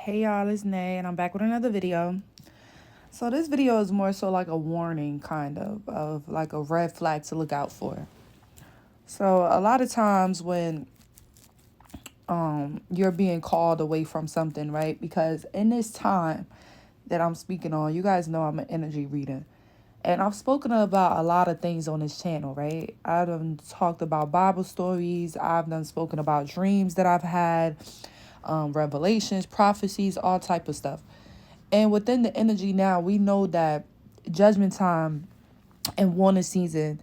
Hey y'all, it's Nay, and I'm back with another video. So this video is more so like a warning, kind of like a red flag to look out for. So a lot of times when you're being called away from something, right? Because in this time that I'm speaking on, you guys know I'm an energy reader. And I've spoken about a lot of things on this channel, right? I've done talked about Bible stories. I've done spoken about dreams that I've had, revelations, prophecies, all type of stuff. And within the energy now, we know that judgment time and warning season,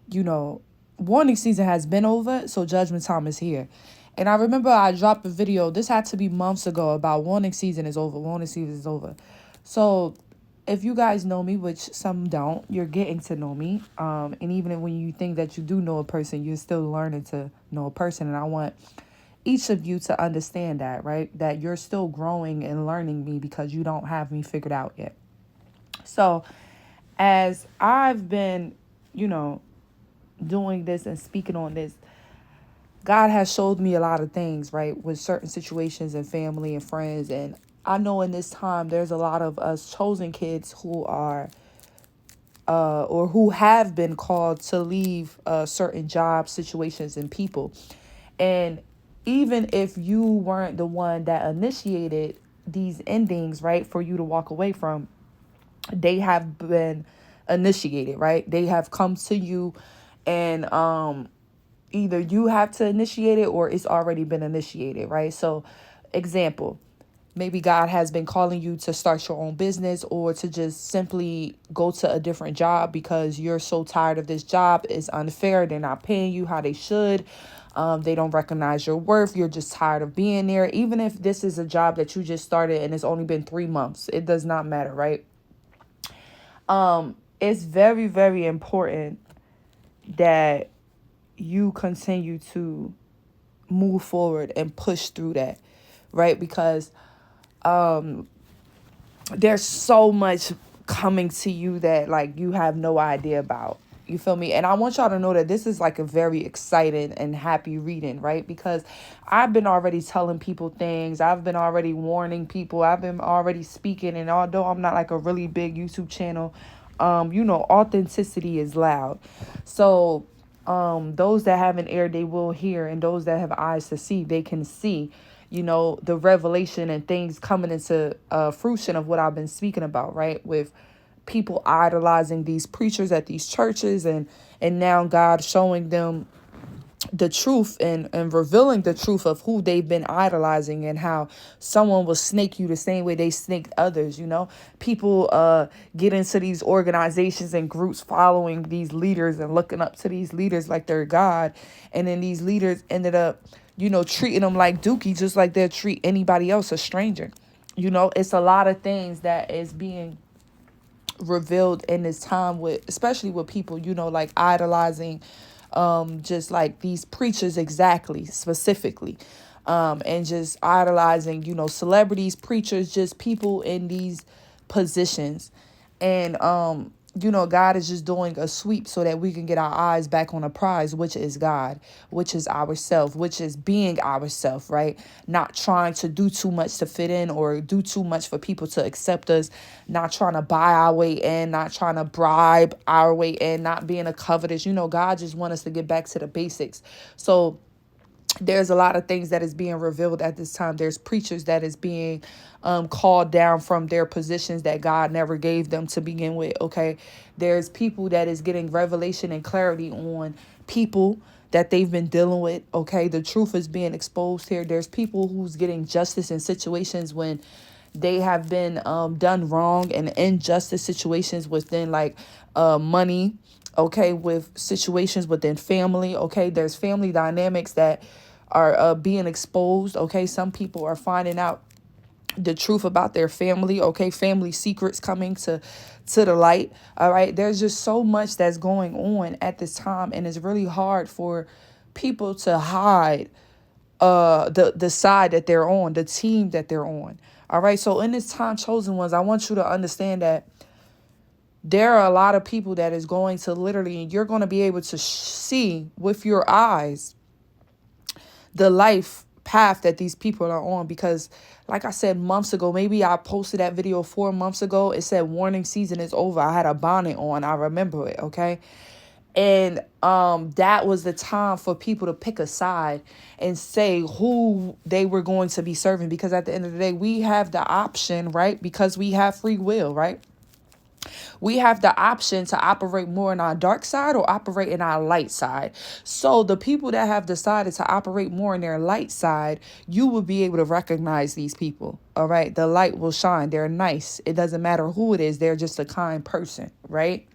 you know, warning season has been over, so judgment time is here. And I remember I dropped a video, this had to be months ago, about warning season is over, warning season is over. So if you guys know me, which some don't, you're getting to know me. And even when you think that you do know a person, you're still learning to know a person. And I want each of you to understand that, right? That you're still growing and learning me because you don't have me figured out yet. So, as I've been, you know, doing this and speaking on this, God has showed me a lot of things, right? With certain situations and family and friends. And I know in this time, there's a lot of us chosen kids who are, or who have been called to leave certain jobs, situations, and people. And even if you weren't the one that initiated these endings, right, for you to walk away from, they have been initiated, right? They have come to you, and either you have to initiate it or it's already been initiated, right? So, example, maybe God has been calling you to start your own business or to just simply go to a different job because you're so tired of this job. It's unfair. They're not paying you how they should. They don't recognize your worth. You're just tired of being there. Even if this is a job that you just started and it's only been 3 months, it does not matter, right? It's very, very important that you continue to move forward and push through that, right? Because there's so much coming to you that like you have no idea about. You feel me? And I want y'all to know that this is like a very exciting and happy reading, right? Because I've been already telling people things. I've been already warning people. I've been already speaking. And although I'm not like a really big YouTube channel, authenticity is loud. So those that have an ear, they will hear. And those that have eyes to see, they can see, the revelation and things coming into fruition of what I've been speaking about, right? With people idolizing these preachers at these churches, and now God showing them the truth, and revealing the truth of who they've been idolizing, and how someone will snake you the same way they snaked others. People get into these organizations and groups following these leaders and looking up to these leaders like they're God, and then these leaders ended up treating them like dookie, just like they'll treat anybody else a stranger. It's a lot of things that is being revealed in this time, with especially with people like idolizing just like these preachers, exactly, specifically, and just idolizing celebrities, preachers, just people in these positions. And God is just doing a sweep so that we can get our eyes back on a prize, which is God, which is ourself, which is being ourself, right? Not trying to do too much to fit in or do too much for people to accept us, not trying to buy our way in, not trying to bribe our way in, not being a covetous. God just wants us to get back to the basics. So there's a lot of things that is being revealed at this time. There's preachers that is being called down from their positions that God never gave them to begin with. Okay. There's people that is getting revelation and clarity on people that they've been dealing with. Okay. The truth is being exposed here. There's people who's getting justice in situations when they have been done wrong, and injustice situations within like money. Okay. With situations within family. Okay. There's family dynamics that are being exposed. Okay. Some people are finding out the truth about their family. Okay. Family secrets coming to the light. All right. There's just so much that's going on at this time, and it's really hard for people to hide the side that they're on, the team that they're on. All right. So in this time, chosen ones, I want you to understand that there are a lot of people that is going to literally, and you're going to be able to see with your eyes the life path that these people are on. Because like I said months ago, maybe I posted that video 4 months ago, it said warning season is over. I had a bonnet on, I remember it. Okay. And that was the time for people to pick a side and say who they were going to be serving. Because at the end of the day, we have the option, right? Because we have free will, right? We have the option to operate more in our dark side or operate in our light side. So the people that have decided to operate more in their light side, you will be able to recognize these people. All right. The light will shine. They're nice. It doesn't matter who it is. They're just a kind person, right?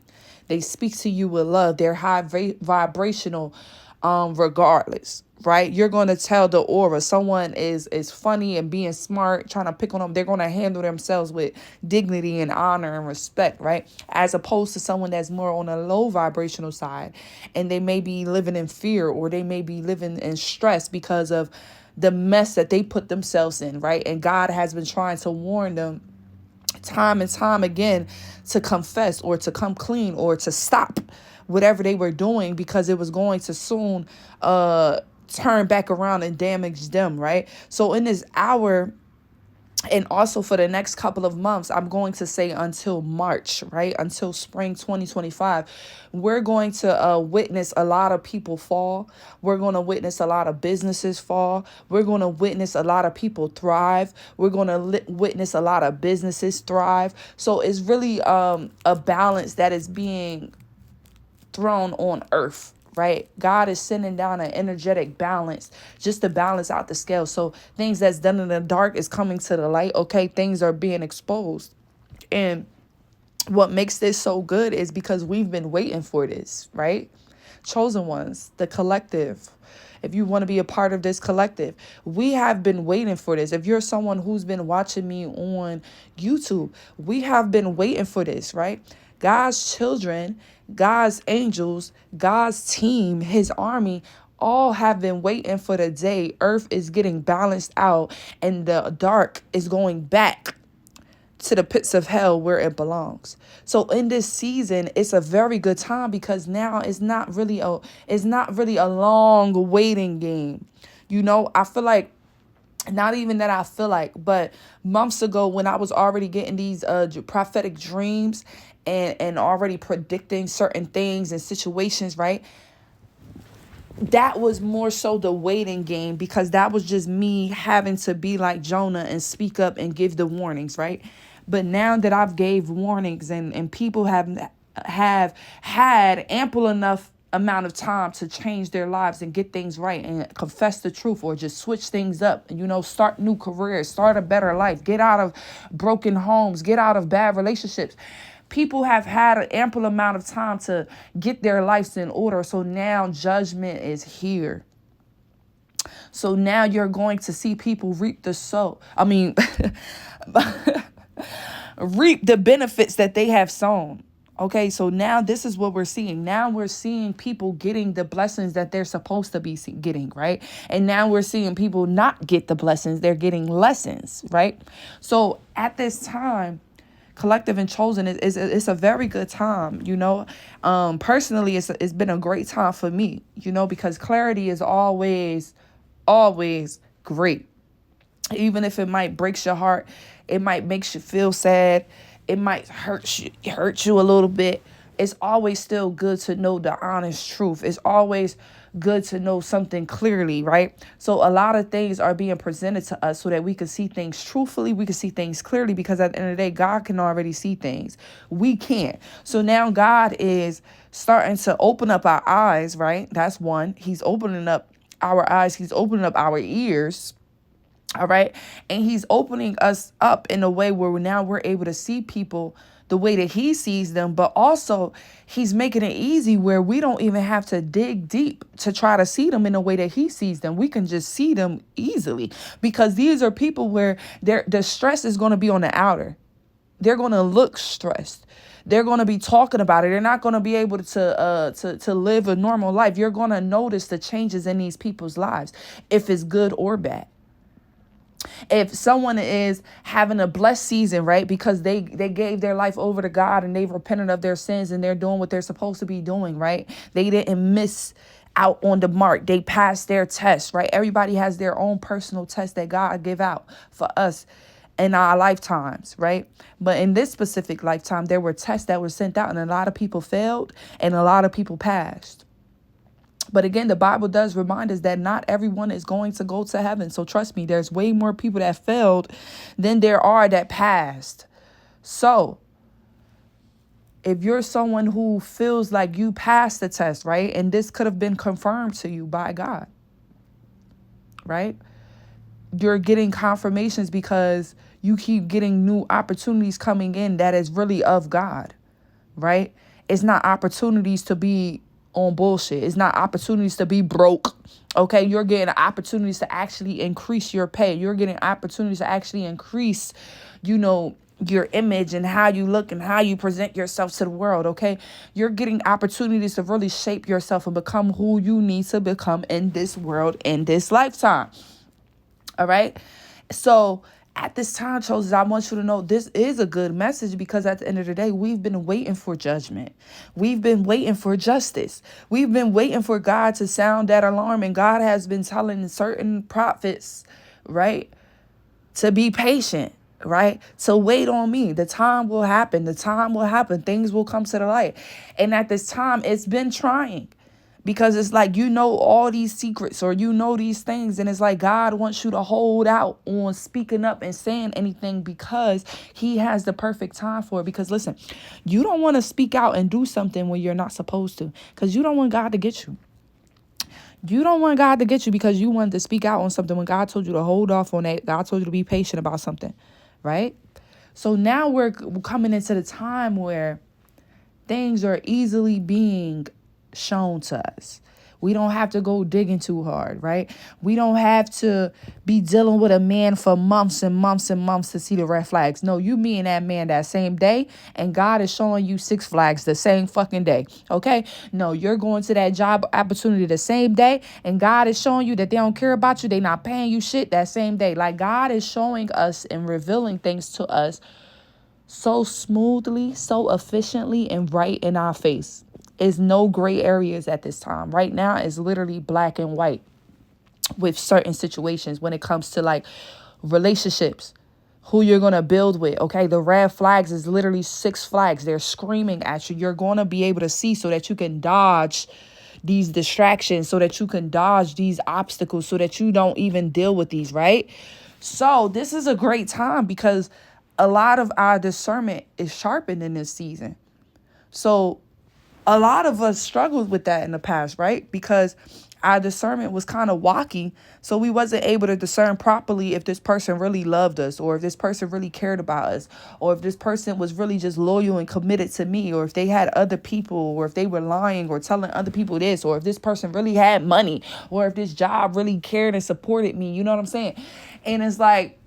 They speak to you with love. They're high vibrational, regardless, right? You're going to tell the aura. Someone is funny and being smart, trying to pick on them. They're going to handle themselves with dignity and honor and respect, right? As opposed to someone that's more on a low vibrational side, and they may be living in fear, or they may be living in stress because of the mess that they put themselves in, right? And God has been trying to warn them time and time again to confess or to come clean or to stop whatever they were doing, because it was going to soon turn back around and damage them, right? So in this hour, and also for the next couple of months, I'm going to say until March, right? Until spring 2025, we're going to witness a lot of people fall. We're going to witness a lot of businesses fall. We're going to witness a lot of people thrive. We're going to witness a lot of businesses thrive. So it's really a balance that is being thrown on earth, right? God is sending down an energetic balance just to balance out the scale. So things that's done in the dark is coming to the light. Okay, things are being exposed. And what makes this so good is because we've been waiting for this, right? Chosen ones, the collective. If you want to be a part of this collective, we have been waiting for this. If you're someone who's been watching me on YouTube, we have been waiting for this, right? God's children, God's angels, God's team, his army, all have been waiting for the day earth is getting balanced out and the dark is going back to the pits of hell where it belongs. So in this season, it's a very good time, because now it's not really a long waiting game. You know, I feel like, not even that I feel like, but months ago when I was already getting these prophetic dreams and already predicting certain things and situations, right? That was more so the waiting game, because that was just me having to be like Jonah and speak up and give the warnings, right? But now that I've gave warnings and people have had ample enough amount of time to change their lives and get things right and confess the truth, or just switch things up, start new careers, start a better life, get out of broken homes, get out of bad relationships. People have had an ample amount of time to get their lives in order. So now judgment is here. So now you're going to see people reap reap the benefits that they have sown. Okay, so now this is what we're seeing. Now we're seeing people getting the blessings that they're supposed to be getting, right? And now we're seeing people not get the blessings. They're getting lessons, right? So at this time, collective and chosen it's a very good time, personally. It's been a great time for me, because clarity is always great. Even if it might break your heart, it might make you feel sad, it might hurt you a little bit. It's always still good to know the honest truth. It's always good to know something clearly, right? So a lot of things are being presented to us so that we can see things truthfully. We can see things clearly, because at the end of the day, God can already see things. We can't. So now God is starting to open up our eyes, right? That's one. He's opening up our eyes. He's opening up our ears. All right. And he's opening us up in a way where now we're able to see people the way that he sees them. But also he's making it easy where we don't even have to dig deep to try to see them in the way that he sees them. We can just see them easily, because these are people where the stress is going to be on the outer. They're going to look stressed. They're going to be talking about it. They're not going to be able to live a normal life. You're going to notice the changes in these people's lives, if it's good or bad. If someone is having a blessed season, right, because they gave their life over to God and they've repented of their sins and they're doing what they're supposed to be doing, right? They didn't miss out on the mark. They passed their test, right? Everybody has their own personal test that God give out for us in our lifetimes, right? But in this specific lifetime, there were tests that were sent out, and a lot of people failed and a lot of people passed. But again, the Bible does remind us that not everyone is going to go to heaven. So trust me, there's way more people that failed than there are that passed. So if you're someone who feels like you passed the test, right? And this could have been confirmed to you by God, right? You're getting confirmations because you keep getting new opportunities coming in that is really of God, right? It's not opportunities to be on bullshit. It's not opportunities to be broke. Okay, you're getting opportunities to actually increase your pay. You're getting opportunities to actually increase, your image and how you look and how you present yourself to the world. Okay, you're getting opportunities to really shape yourself and become who you need to become in this world, in this lifetime. All right. So at this time, chosen, I want you to know this is a good message, because at the end of the day, we've been waiting for judgment. We've been waiting for justice. We've been waiting for God to sound that alarm. And God has been telling certain prophets, right, to be patient, right, to wait on me. The time will happen. The time will happen. Things will come to the light. And at this time, it's been trying. Because it's like, all these secrets, or these things. And it's like God wants you to hold out on speaking up and saying anything, because he has the perfect time for it. Because listen, you don't want to speak out and do something when you're not supposed to, because you don't want God to get you. You don't want God to get you because you wanted to speak out on something when God told you to hold off on that. God told you to be patient about something, right? So now we're coming into the time where things are easily being shown to us. We don't have to go digging too hard, right? We don't have to be dealing with a man for months and months and months to see the red flags. No, you meet that man that same day, and God is showing you 6 flags the same fucking day, okay? No, you're going to that job opportunity the same day, and God is showing you that they don't care about you. They not paying you shit that same day. Like, God is showing us and revealing things to us so smoothly, so efficiently, and right in our face. Is no gray areas at this time. Right now is literally black and white with certain situations when it comes to like relationships, who you're going to build with. Okay, the red flags is literally 6 flags. They're screaming at you. You're going to be able to see so that you can dodge these distractions, so that you can dodge these obstacles, so that you don't even deal with these, right? So this is a great time because a lot of our discernment is sharpened in this season. So a lot of us struggled with that in the past, right? Because our discernment was kind of wacky. So we wasn't able to discern properly if this person really loved us, or if this person really cared about us, or if this person was really just loyal and committed to me, or if they had other people, or if they were lying or telling other people this, or if this person really had money, or if this job really cared and supported me. You know what I'm saying? And it's like,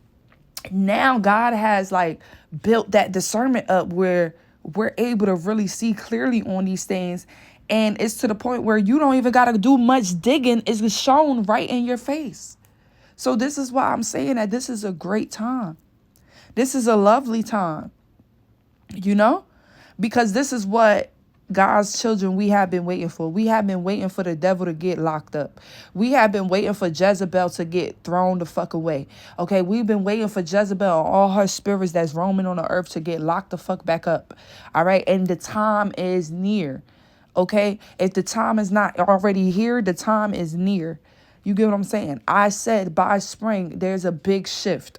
now God has like built that discernment up where we're able to really see clearly on these things. And it's to the point where you don't even got to do much digging. It's shown right in your face. So this is why I'm saying that this is a great time. This is a lovely time, because this is what God's children, we have been waiting for. We have been waiting for the devil to get locked up. We have been waiting for Jezebel to get thrown the fuck away. Okay, we've been waiting for Jezebel and all her spirits that's roaming on the earth to get locked the fuck back up. All right, and the time is near. Okay, if the time is not already here, the time is near. You get what I'm saying? I said by spring, there's a big shift,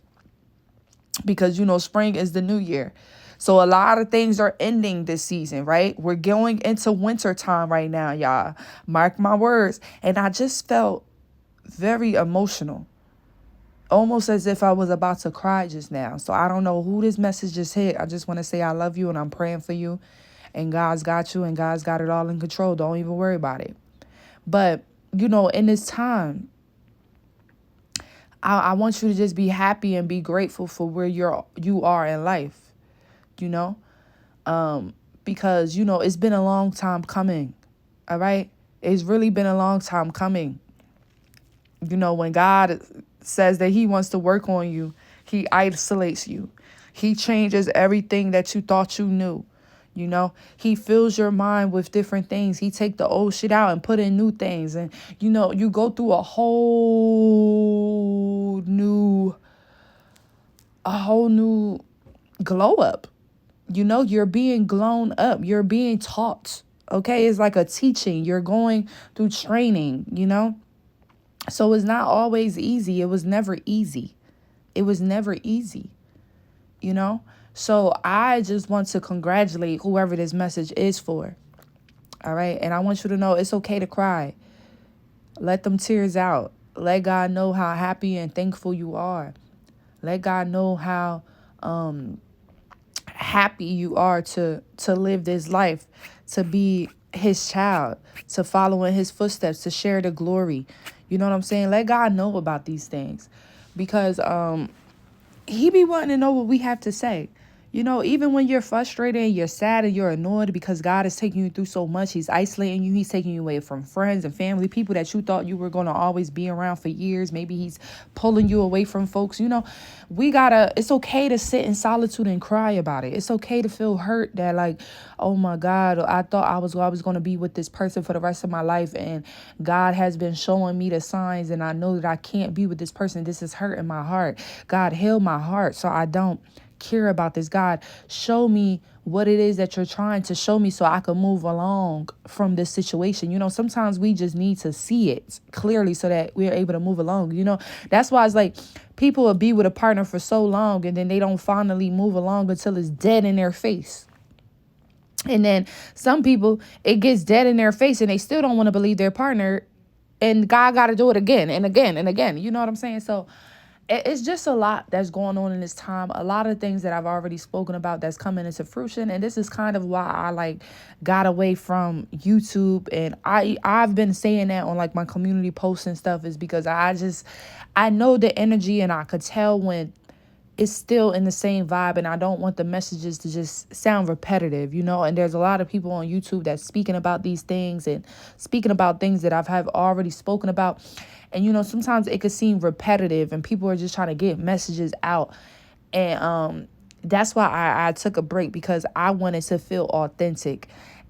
because, spring is the new year. So a lot of things are ending this season, right? We're going into winter time right now, y'all. Mark my words. And I just felt very emotional, almost as if I was about to cry just now. So I don't know who this message just hit. I just want to say I love you and I'm praying for you. And God's got you and God's got it all in control. Don't even worry about it. But, in this time, I want you to just be happy and be grateful for where you are in life. Because, it's been a long time coming. All right. It's really been a long time coming. When God says that he wants to work on you, he isolates you. He changes everything that you thought you knew. You know, he fills your mind with different things. He take the old shit out and put in new things. And, you know, you go through a whole new glow up. You know, you're being grown up. You're being taught. Okay. It's like a teaching. You're going through training, you know. So it's not always easy. It was never easy. It was never easy, you know. So I just want to congratulate whoever this message is for. All right. And I want you to know it's okay to cry. Let them tears out. Let God know how happy and thankful you are. Let God know how happy you are to live this life, to be his child, to follow in his footsteps, to share the glory. You know what I'm saying? Let God know about these things, because he be wanting to know what we have to say. You know, even when you're frustrated and you're sad and you're annoyed because God is taking you through so much, he's isolating you, he's taking you away from friends and family, people that you thought you were going to always be around for years. Maybe he's pulling you away from folks. You know, it's okay to sit in solitude and cry about it. It's okay to feel hurt that, like, oh my God, I thought I was going to be with this person for the rest of my life, and God has been showing me the signs, and I know that I can't be with this person. This is hurting my heart. God, heal my heart so I don't care about this. God, show me what it is that you're trying to show me so I can move along from this situation. You know, sometimes we just need to see it clearly so that we're able to move along. You know, that's why it's like people will be with a partner for so long and then they don't finally move along until it's dead in their face. And then some people, it gets dead in their face and they still don't want to believe their partner, and God got to do it again and again and again. You know what I'm saying? So it's just a lot that's going on in this time. A lot of things that I've already spoken about that's coming into fruition. And this is kind of why I got away from YouTube. And I've been saying that on like my community posts and stuff, is because I know the energy, and I could tell when it's still in the same vibe, and I don't want the messages to just sound repetitive, you know. And there's a lot of people on YouTube that's speaking about these things and speaking about things that have already spoken about. And, you know, sometimes it could seem repetitive and people are just trying to get messages out. And that's why I took a break, because I wanted to feel authentic.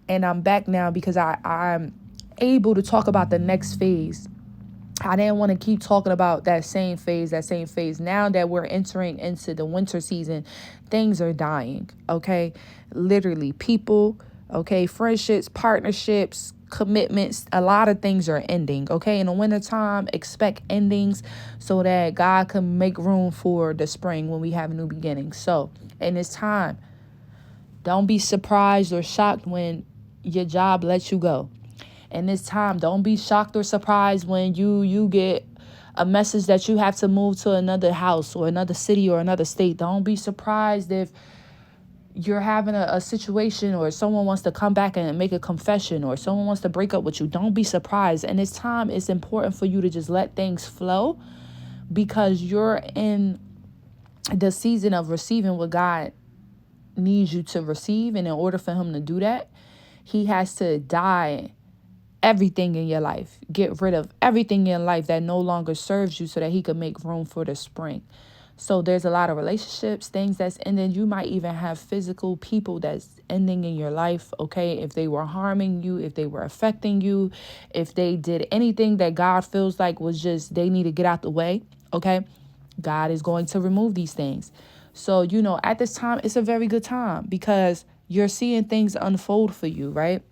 And I'm back now because I'm able to talk about the next phase. I didn't want to keep talking about that same phase. Now that we're entering into the winter season, things are dying, okay? Literally, people, okay, friendships, partnerships, commitments, a lot of things are ending, okay? In the wintertime, expect endings so that God can make room for the spring when we have a new beginning. So, in this time, don't be surprised or shocked when your job lets you go. In this time, don't be shocked or surprised when you get a message that you have to move to another house or another city or another state. Don't be surprised if you're having a situation or someone wants to come back and make a confession or someone wants to break up with you. Don't be surprised. And this time, it's important for you to just let things flow, because you're in the season of receiving what God needs you to receive. And in order for him to do that, he has to die everything in your life. Get rid of everything in your life that no longer serves you so that he could make room for the spring. So there's a lot of relationships, things that's ending. You might even have physical people that's ending in your life, okay? If they were harming you, if they were affecting you, if they did anything that God feels like was just, they need to get out the way, okay? God is going to remove these things. So, you know, at this time, it's a very good time because you're seeing things unfold for you, right?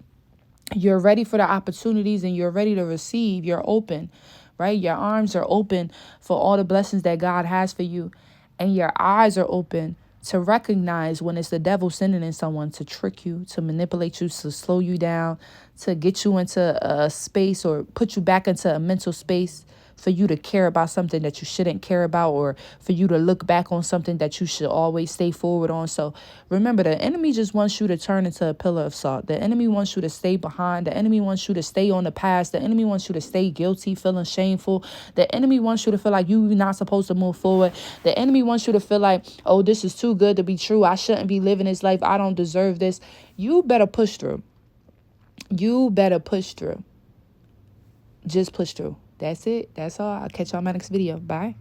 You're ready for the opportunities and you're ready to receive. You're open, right? Your arms are open for all the blessings that God has for you. And your eyes are open to recognize when it's the devil sending in someone to trick you, to manipulate you, to slow you down, to get you into a space or put you back into a mental space for you to care about something that you shouldn't care about, or for you to look back on something that you should always stay forward on. So remember, the enemy just wants you to turn into a pillar of salt. The enemy wants you to stay behind. The enemy wants you to stay on the past. The enemy wants you to stay guilty, feeling shameful. The enemy wants you to feel like you're not supposed to move forward. The enemy wants you to feel like, oh, this is too good to be true. I shouldn't be living this life. I don't deserve this. You better push through. You better push through. Just push through. That's it. That's all. I'll catch y'all in my next video. Bye.